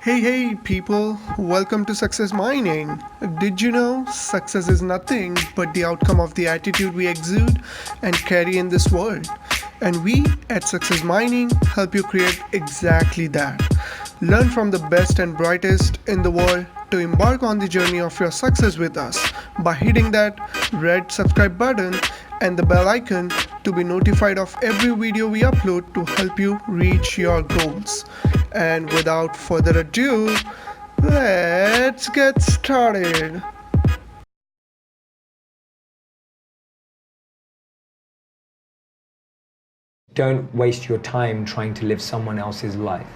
Hey people, welcome to Success Mining. Did you know success is nothing but the outcome of the attitude we exude and carry in this world? And we at Success Mining help you create exactly that. Learn from the best and brightest in the world to embark on the journey of your success with us by hitting that red subscribe button and the bell icon to be notified of every video we upload to help you reach your goals. And without further ado, let's get started. Don't waste your time trying to live someone else's life.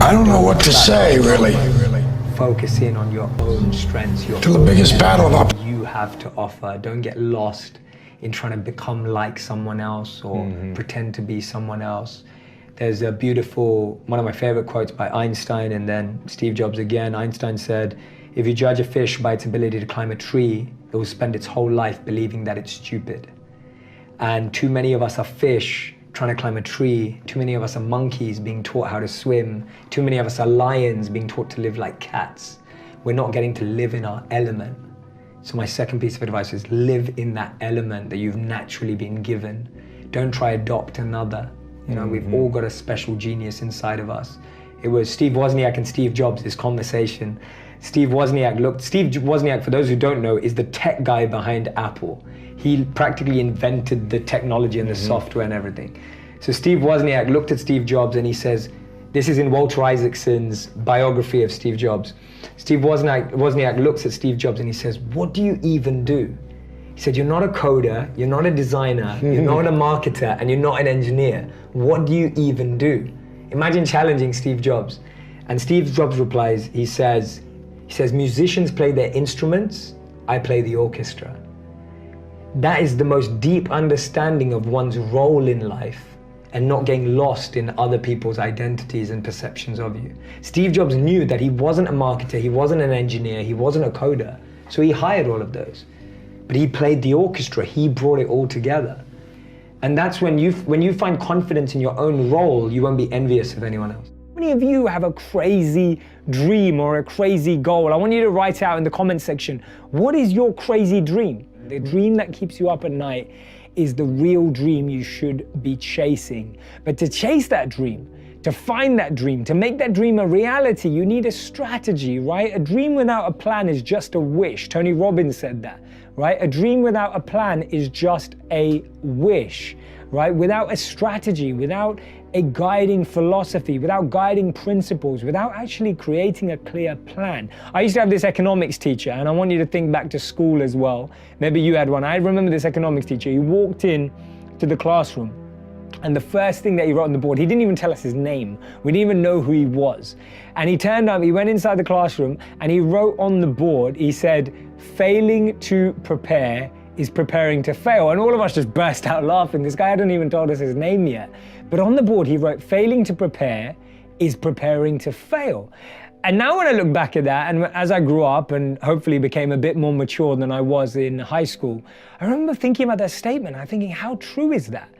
I don't know what to say, really. Focus in on your own strengths, To the biggest battle of you have to offer. Don't get lost in trying to become like someone else or pretend to be someone else. There's a beautiful, one of my favorite quotes by Einstein and then Steve Jobs again. Einstein said, if you judge a fish by its ability to climb a tree, it will spend its whole life believing that it's stupid. And too many of us are fish trying to climb a tree. Too many of us are monkeys being taught how to swim. Too many of us are lions being taught to live like cats. We're not getting to live in our element. So my second piece of advice is live in that element that you've naturally been given. Don't try adopt another. You know, we've all got a special genius inside of us. It was Steve Wozniak and Steve Jobs, this conversation. Steve Wozniak, for those who don't know, is the tech guy behind Apple. He practically invented the technology and the software and everything. So Steve Wozniak looked at Steve Jobs and he says, this is in Walter Isaacson's biography of Steve Jobs. Steve Wozniak looks at Steve Jobs and he says, what do you even do? He said, you're not a coder, you're not a designer, you're not a marketer, and you're not an engineer. What do you even do? Imagine challenging Steve Jobs. And Steve Jobs replies, he says, musicians play their instruments, I play the orchestra. That is the most deep understanding of one's role in life and not getting lost in other people's identities and perceptions of you. Steve Jobs knew that he wasn't a marketer, he wasn't an engineer, he wasn't a coder, so he hired all of those. But he played the orchestra, he brought it all together. And that's when you find confidence in your own role, you won't be envious of anyone else. How many of you have a crazy dream or a crazy goal? I want you to write out in the comment section, what is your crazy dream? The dream that keeps you up at night is the real dream you should be chasing. But to chase that dream, to find that dream, to make that dream a reality, you need a strategy, right? A dream without a plan is just a wish. Tony Robbins said that, right? A dream without a plan is just a wish, right? Without a strategy, without a guiding philosophy, without guiding principles, without actually creating a clear plan. I used to have this economics teacher, and I want you to think back to school as well. Maybe you had one. I remember this economics teacher. He walked in to the classroom, and the first thing that he wrote on the board, he didn't even tell us his name. We didn't even know who he was. And he turned up, he went inside the classroom, and he wrote on the board, he said, failing to prepare is preparing to fail. And all of us just burst out laughing. This guy hadn't even told us his name yet. But on the board, he wrote, failing to prepare is preparing to fail. And now when I look back at that, and as I grew up and hopefully became a bit more mature than I was in high school, I remember thinking about that statement. I'm thinking, how true is that?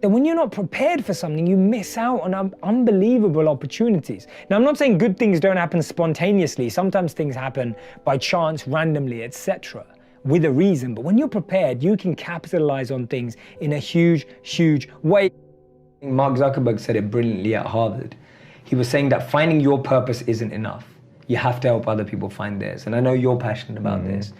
That when you're not prepared for something, you miss out on unbelievable opportunities. Now, I'm not saying good things don't happen spontaneously. Sometimes things happen by chance, randomly, etc., with a reason. But when you're prepared, you can capitalize on things in a huge, huge way. Mark Zuckerberg said it brilliantly at Harvard. He was saying that finding your purpose isn't enough. You have to help other people find theirs. And I know you're passionate about this.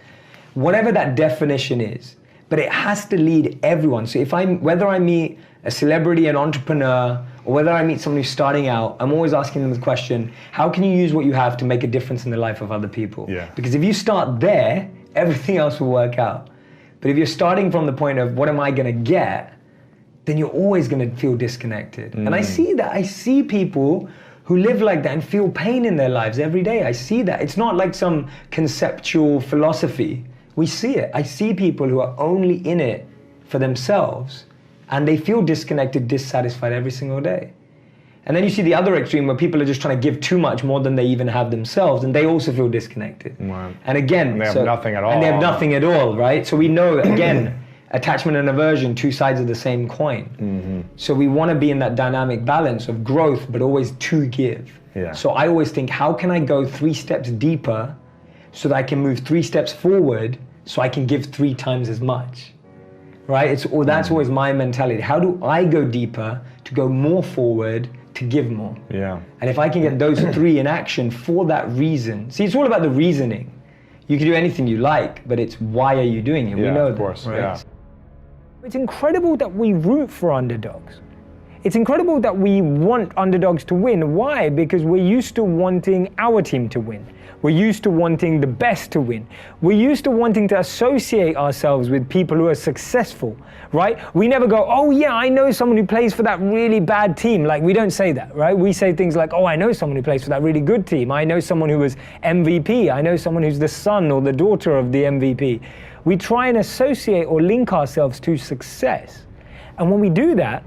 Whatever that definition is, but it has to lead everyone. So whether I meet a celebrity, an entrepreneur, or whether I meet someone who's starting out, I'm always asking them the question, how can you use what you have to make a difference in the life of other people? Yeah. Because if you start there, everything else will work out. But if you're starting from the point of what am I gonna get, then you're always gonna feel disconnected. And I see that. I see people who live like that and feel pain in their lives every day. I see that. It's not like some conceptual philosophy. We see it. I see people who are only in it for themselves and they feel disconnected, dissatisfied every single day. And then you see the other extreme where people are just trying to give too much, more than they even have themselves, and they also feel disconnected. Right. And again, and they have nothing at all. And they have nothing at all, right? So we know, again, attachment and aversion, two sides of the same coin. So we want to be in that dynamic balance of growth, but always to give. Yeah. So I always think, how can I go 3 steps deeper so that I can move 3 steps forward so I can give 3 times as much, right? That's always my mentality. How do I go deeper to go more forward to give more? Yeah. And if I can get those 3 in action for that reason, see, it's all about the reasoning. You can do anything you like, but it's why are you doing it? Yeah, we know of course, that, right? yeah. It's incredible that we root for underdogs. It's incredible that we want underdogs to win. Why? Because we're used to wanting our team to win. We're used to wanting the best to win. We're used to wanting to associate ourselves with people who are successful, right? We never go, oh yeah, I know someone who plays for that really bad team. Like, we don't say that, right? We say things like, oh, I know someone who plays for that really good team. I know someone who was MVP. I know someone who's the son or the daughter of the MVP. We try and associate or link ourselves to success. And when we do that,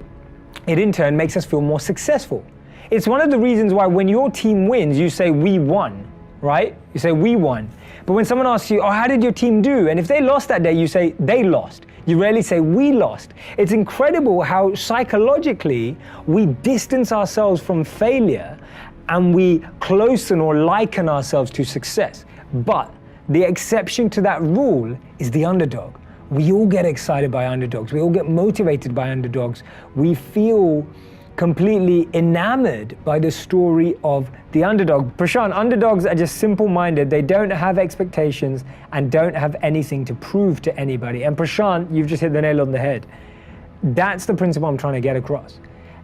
it in turn makes us feel more successful. It's one of the reasons why when your team wins, you say, we won, right? You say, we won. But when someone asks you, oh, how did your team do? And if they lost that day, you say, they lost. You rarely say, we lost. It's incredible how psychologically we distance ourselves from failure and we closen or liken ourselves to success. But the exception to that rule is the underdog. We all get excited by underdogs. We all get motivated by underdogs. We feel completely enamored by the story of the underdog. Prashant, underdogs are just simple-minded. They don't have expectations and don't have anything to prove to anybody. And Prashant, you've just hit the nail on the head. That's the principle I'm trying to get across.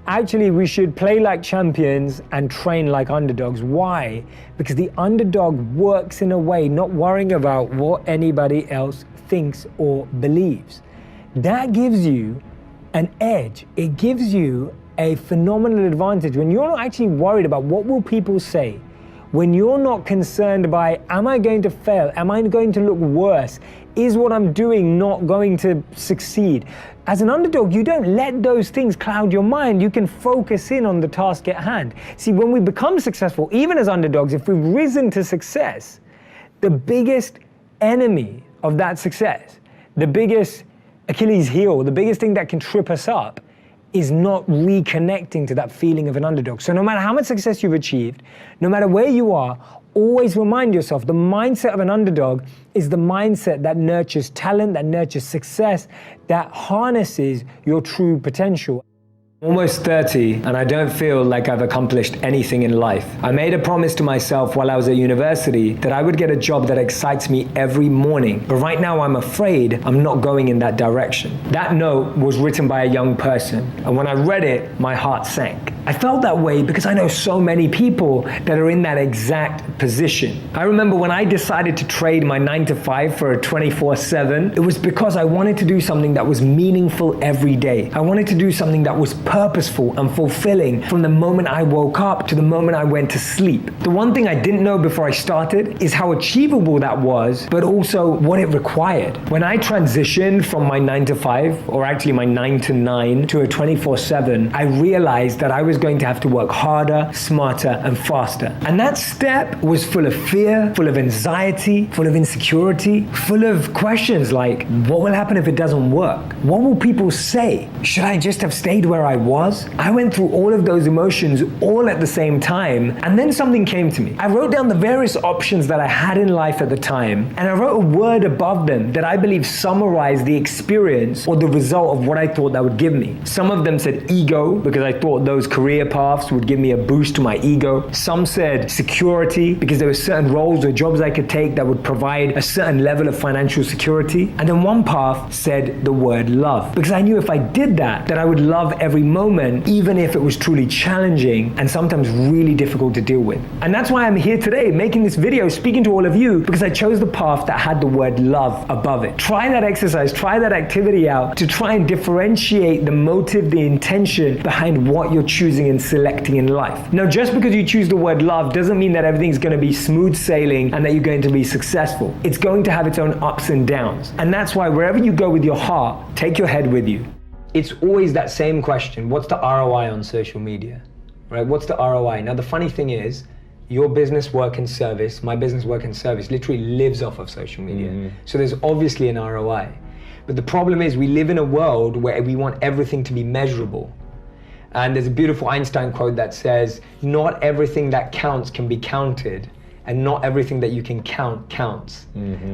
Actually, we should play like champions and train like underdogs. Why? Because the underdog works in a way not worrying about what anybody else thinks or believes. That gives you an edge. It gives you a phenomenal advantage when you're not actually worried about what will people say, when you're not concerned by, am I going to fail? Am I going to look worse? Is what I'm doing not going to succeed? As an underdog, you don't let those things cloud your mind. You can focus in on the task at hand. See, when we become successful, even as underdogs, if we've risen to success, the biggest enemy of that success, the biggest Achilles heel, the biggest thing that can trip us up is not reconnecting to that feeling of an underdog. So no matter how much success you've achieved, no matter where you are, always remind yourself the mindset of an underdog is the mindset that nurtures talent, that nurtures success, that harnesses your true potential. Almost 30, and I don't feel like I've accomplished anything in life. I made a promise to myself while I was at university that I would get a job that excites me every morning. But right now I'm afraid I'm not going in that direction. That note was written by a young person, and when I read it, my heart sank. I felt that way because I know so many people that are in that exact position. I remember when I decided to trade my 9-to-5 for a 24/7, it was because I wanted to do something that was meaningful every day. I wanted to do something that was purposeful and fulfilling from the moment I woke up to the moment I went to sleep. The one thing I didn't know before I started is how achievable that was, but also what it required. When I transitioned from my 9-to-5, or actually my 9-to-9, to a 24/7, I realized that I was going to have to work harder, smarter, and faster. And that step was full of fear, full of anxiety, full of insecurity, full of questions like, what will happen if it doesn't work? What will people say? Should I just have stayed where I was? I went through all of those emotions all at the same time, and then something came to me. I wrote down the various options that I had in life at the time, and I wrote a word above them that I believe summarized the experience or the result of what I thought that would give me. Some of them said ego, because I thought those career paths would give me a boost to my ego. Some said security, because there were certain roles or jobs I could take that would provide a certain level of financial security. And then one path said the word love, because I knew if I did that I would love every moment, even if it was truly challenging and sometimes really difficult to deal with. And that's why I'm here today making this video, speaking to all of you, because I chose the path that had the word love above it. Try that exercise, try that activity out to try and differentiate the motive, the intention behind what you're choosing and selecting in life. Now, just because you choose the word love doesn't mean that everything's going to be smooth sailing and that you're going to be successful. It's going to have its own ups and downs. And that's why wherever you go with your heart, take your head with you. It's always that same question. What's the ROI on social media, right? What's the ROI? Now, the funny thing is, your business, work and service, my business, work and service literally lives off of social media. So there's obviously an ROI. But the problem is we live in a world where we want everything to be measurable. And there's a beautiful Einstein quote that says, not everything that counts can be counted, and not everything that you can count counts,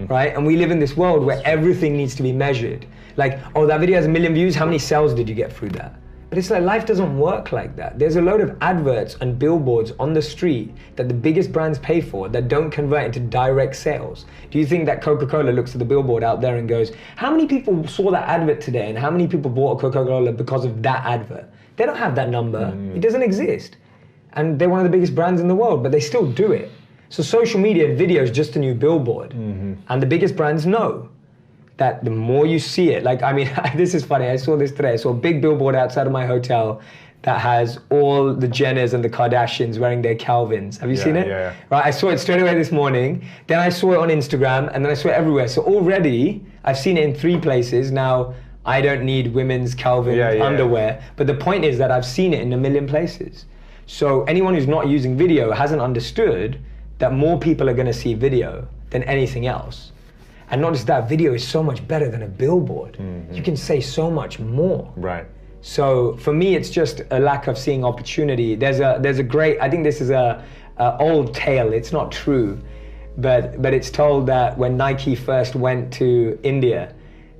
right? And we live in this world where everything needs to be measured. Like, oh, that video has 1 million views, how many sales did you get through that? But it's like, life doesn't work like that. There's a load of adverts and billboards on the street that the biggest brands pay for that don't convert into direct sales. Do you think that Coca-Cola looks at the billboard out there and goes, how many people saw that advert today and how many people bought a Coca-Cola because of that advert? They don't have that number. It doesn't exist. And they're one of the biggest brands in the world, but they still do it. So social media and video is just a new billboard. And the biggest brands know that the more you see it, like, I mean, this is funny, I saw this today. I saw a big billboard outside of my hotel that has all the Jenners and the Kardashians wearing their Calvins. Have you seen it? Yeah. Right, I saw it straight away this morning. Then I saw it on Instagram, and then I saw it everywhere. So already, I've seen it in 3 places. Now, I don't need women's Calvin underwear. But the point is that I've seen it in 1 million places. So anyone who's not using video hasn't understood that more people are gonna see video than anything else. And not just that, video is so much better than a billboard. You can say so much more. Right. So for me, it's just a lack of seeing opportunity. There's a great, I think this is a old tale, it's not true, but it's told that when Nike first went to India,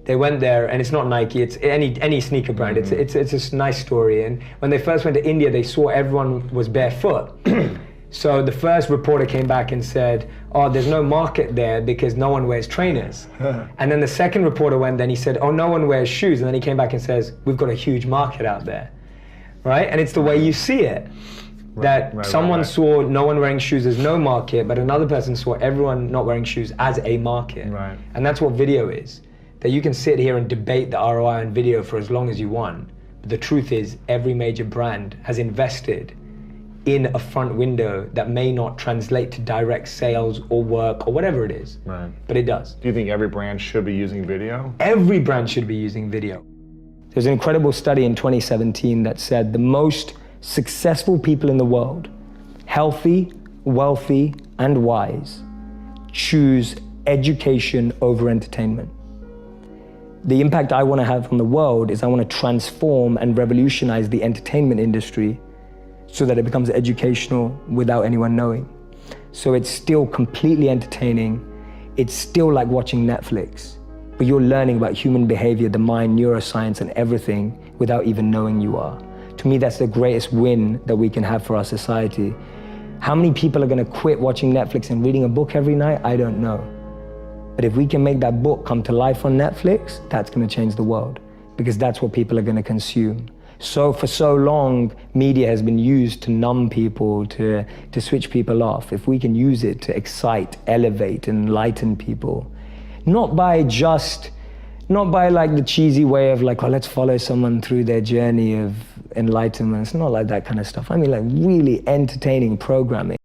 they went there, and it's not Nike, it's any sneaker brand. It's a nice story. And when they first went to India, they saw everyone was barefoot. So the first reporter came back and said, oh, there's no market there because no one wears trainers. And then the second reporter went, then he said, oh, no one wears shoes. And then he came back and says, we've got a huge market out there, right? And it's the way you see it. That someone saw no one wearing shoes as no market, but another person saw everyone not wearing shoes as a market. Right. And that's what video is. That you can sit here and debate the ROI on video for as long as you want. But the truth is, every major brand has invested in a front window that may not translate to direct sales or work or whatever it is. Right. But it does. Do you think every brand should be using video? Every brand should be using video. There's an incredible study in 2017 that said the most successful people in the world, healthy, wealthy, and wise, choose education over entertainment. The impact I want to have on the world is I want to transform and revolutionize the entertainment industry so that it becomes educational without anyone knowing. So it's still completely entertaining. It's still like watching Netflix, but you're learning about human behavior, the mind, neuroscience, and everything without even knowing you are. To me, that's the greatest win that we can have for our society. How many people are gonna quit watching Netflix and reading a book every night? I don't know. But if we can make that book come to life on Netflix, that's gonna change the world, because that's what people are gonna consume. So for so long, media has been used to numb people, to switch people off. If we can use it to excite, elevate, enlighten people, not by like the cheesy way of like, oh, let's follow someone through their journey of enlightenment. It's not like that kind of stuff. I mean like really entertaining programming.